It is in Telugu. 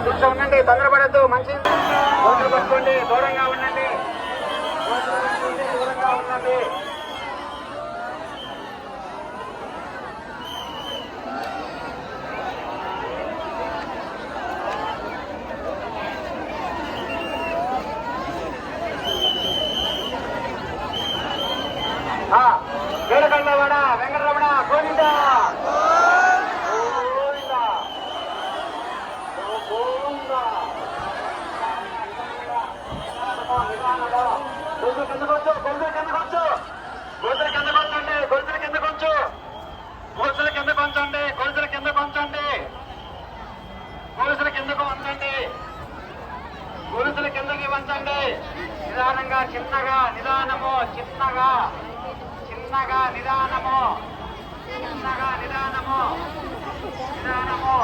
కొంచెం ఉండండి, తొందరపడద్దు. మంచి ఓట్లు పట్టుకోండి, దూరంగా ఉండండి, దూరంగా ఉండండి. వేడకండవాడ వెంకటరమణ గోవింద గొలుసుల కింద కొంచండి, గొలుసుల కింద కొంచెం, గొలుసుల కింద కొంచండి, గొలుసుల కింద కొంచండి, గొలుసుల కిందకు వంచండి, గొలుసుల కిందకి వంచండి. నిదానంగా, చిన్నగా, నిదానము, చిన్నగా, చిన్నగా, నిదానము, చిన్నగా, నిదానము, నిదానము.